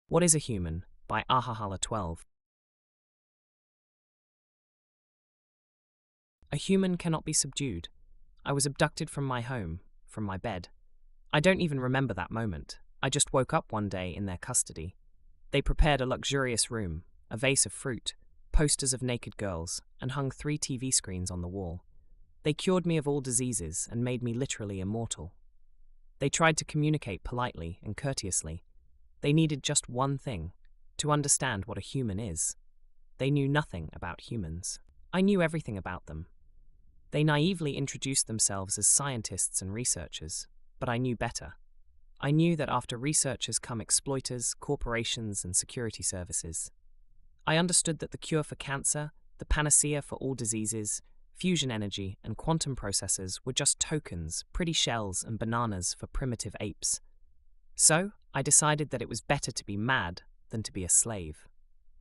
What is a Human? By Ahahala 12. A human cannot be subdued. I was abducted from my home, from my bed. I don't even remember that moment. I just woke up one day in their custody. They prepared a luxurious room, a vase of fruit, posters of naked girls, and hung 3 TV screens on the wall. They cured me of all diseases and made me literally immortal. They tried to communicate politely and courteously. They needed just one thing, to understand what a human is. They knew nothing about humans. I knew everything about them. They naively introduced themselves as scientists and researchers, but I knew better. I knew that after researchers come exploiters, corporations, and security services. I understood that the cure for cancer, the panacea for all diseases, fusion energy, and quantum processors were just tokens, pretty shells, and bananas for primitive apes. So, I decided that it was better to be mad than to be a slave.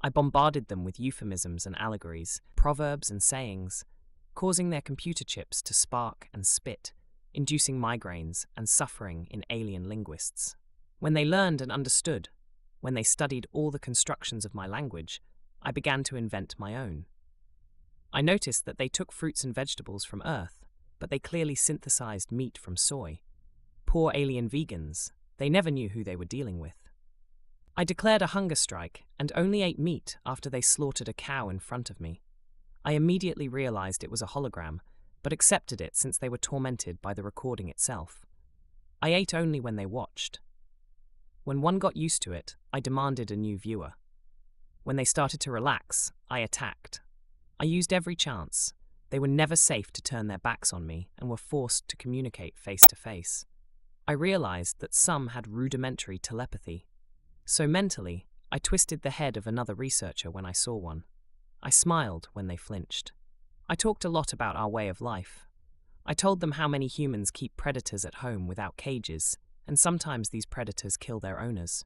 I bombarded them with euphemisms and allegories, proverbs and sayings, causing their computer chips to spark and spit, inducing migraines and suffering in alien linguists. When they learned and understood, when they studied all the constructions of my language, I began to invent my own. I noticed that they took fruits and vegetables from Earth, but they clearly synthesized meat from soy. Poor alien vegans, they never knew who they were dealing with. I declared a hunger strike and only ate meat after they slaughtered a cow in front of me. I immediately realized it was a hologram, but accepted it since they were tormented by the recording itself. I ate only when they watched. When one got used to it, I demanded a new viewer. When they started to relax, I attacked. I used every chance. They were never safe to turn their backs on me and were forced to communicate face to face. I realized that some had rudimentary telepathy. So mentally, I twisted the head of another researcher when I saw one. I smiled when they flinched. I talked a lot about our way of life. I told them how many humans keep predators at home without cages, and sometimes these predators kill their owners.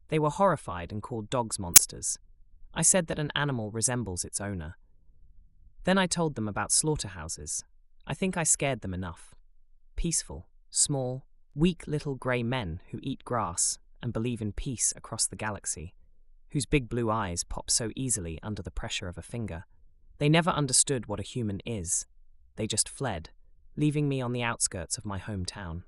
They were horrified and called dogs monsters. I said that an animal resembles its owner. Then I told them about slaughterhouses. I think I scared them enough. Peaceful, small, weak little grey men who eat grass and believe in peace across the galaxy, whose big blue eyes pop so easily under the pressure of a finger. They never understood what a human is. They just fled, leaving me on the outskirts of my hometown.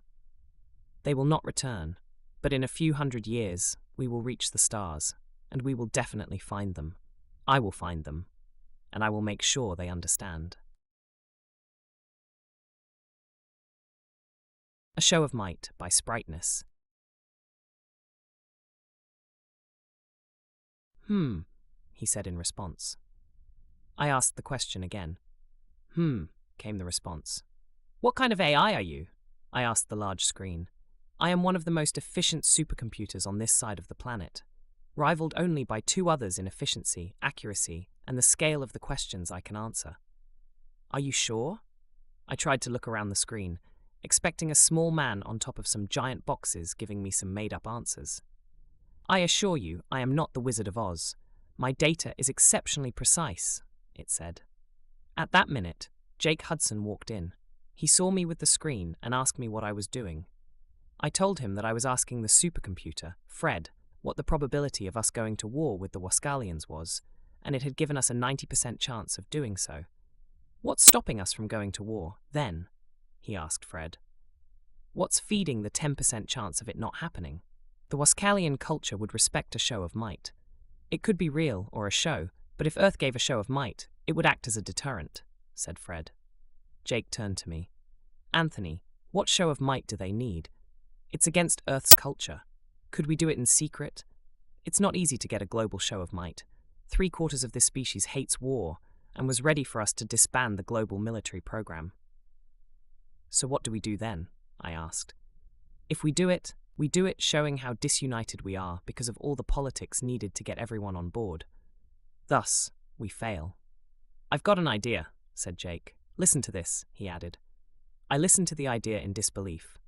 They will not return, but in a few hundred years, we will reach the stars, and we will definitely find them. I will find them, and I will make sure they understand. A Show of Might by Spriteness. He said in response. I asked the question again. Came the response. What kind of AI are you? I asked the large screen. I am one of the most efficient supercomputers on this side of the planet, rivaled only by 2 others in efficiency, accuracy, and the scale of the questions I can answer. Are you sure? I tried to look around the screen, expecting a small man on top of some giant boxes giving me some made-up answers. I assure you, I am not the Wizard of Oz. My data is exceptionally precise, it said. At that minute, Jake Hudson walked in. He saw me with the screen and asked me what I was doing. I told him that I was asking the supercomputer, Fred, what the probability of us going to war with the Wascalians was, and it had given us a 90% chance of doing so. What's stopping us from going to war, then? He asked Fred. What's feeding the 10% chance of it not happening? The Wascalian culture would respect a show of might. It could be real or a show, but if Earth gave a show of might, it would act as a deterrent, said Fred. Jake turned to me. Anthony, what show of might do they need? It's against Earth's culture. Could we do it in secret? It's not easy to get a global show of might. 3/4 of this species hates war and was ready for us to disband the global military program. So what do we do then? I asked. If we do it showing how disunited we are because of all the politics needed to get everyone on board. Thus, we fail. I've got an idea, said Jake. Listen to this, he added. I listened to the idea in disbelief.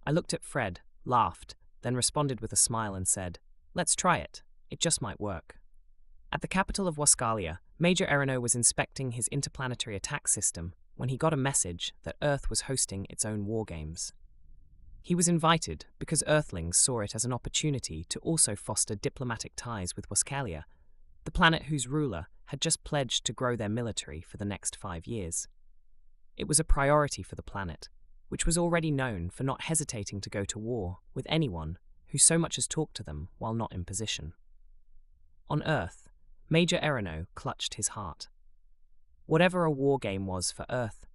I looked at Fred, laughed, then responded with a smile and said, let's try it. It just might work. At the capital of Wascalia, Major Erino was inspecting his interplanetary attack system when he got a message that Earth was hosting its own war games. He was invited because Earthlings saw it as an opportunity to also foster diplomatic ties with Wascalia, the planet whose ruler had just pledged to grow their military for the next 5 years. It was a priority for the planet, which was already known for not hesitating to go to war with anyone who so much as talked to them while not in position. On Earth, Major Erino clutched his heart. Whatever a war game was for Earth,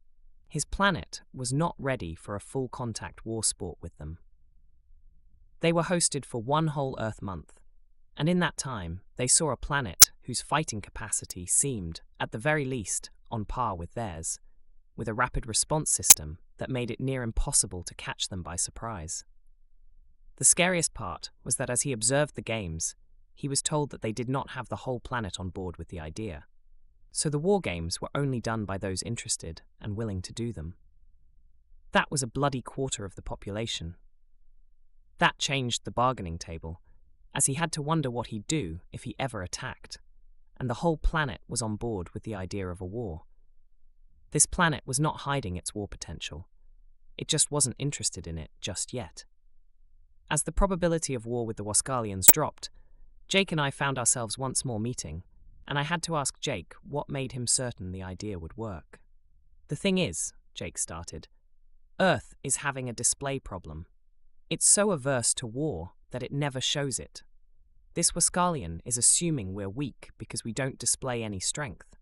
his planet was not ready for a full-contact war sport with them. They were hosted for one whole Earth month, and in that time they saw a planet whose fighting capacity seemed, at the very least, on par with theirs, with a rapid response system that made it near impossible to catch them by surprise. The scariest part was that as he observed the games, he was told that they did not have the whole planet on board with the idea. So the war games were only done by those interested and willing to do them. That was a bloody quarter of the population. That changed the bargaining table, as he had to wonder what he'd do if he ever attacked, and the whole planet was on board with the idea of a war. This planet was not hiding its war potential. It just wasn't interested in it just yet. As the probability of war with the Wascalians dropped, Jake and I found ourselves once more meeting, and I had to ask Jake what made him certain the idea would work. "The thing is," Jake started, "Earth is having a display problem. It's so averse to war that it never shows it. This Wascalian is assuming we're weak because we don't display any strength.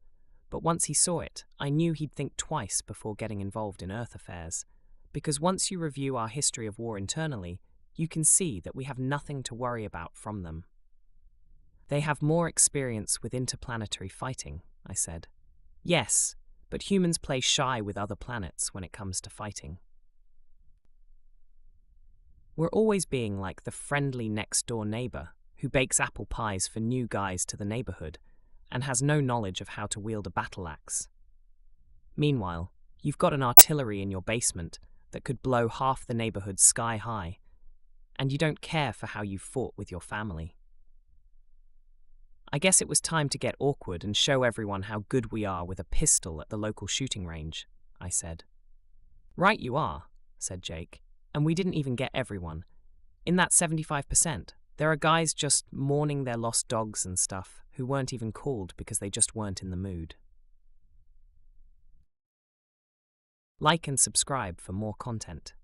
But once he saw it, I knew he'd think twice before getting involved in Earth affairs, because once you review our history of war internally, you can see that we have nothing to worry about from them." "They have more experience with interplanetary fighting," I said. "Yes, but humans play shy with other planets when it comes to fighting. We're always being like the friendly next-door neighbor who bakes apple pies for new guys to the neighborhood and has no knowledge of how to wield a battle axe. Meanwhile, you've got an artillery in your basement that could blow half the neighborhood sky high, and you don't care for how you fought with your family." "I guess it was time to get awkward and show everyone how good we are with a pistol at the local shooting range," I said. "Right you are," said Jake, "and we didn't even get everyone. In that 75%, there are guys just mourning their lost dogs and stuff who weren't even called because they just weren't in the mood." Like and subscribe for more content.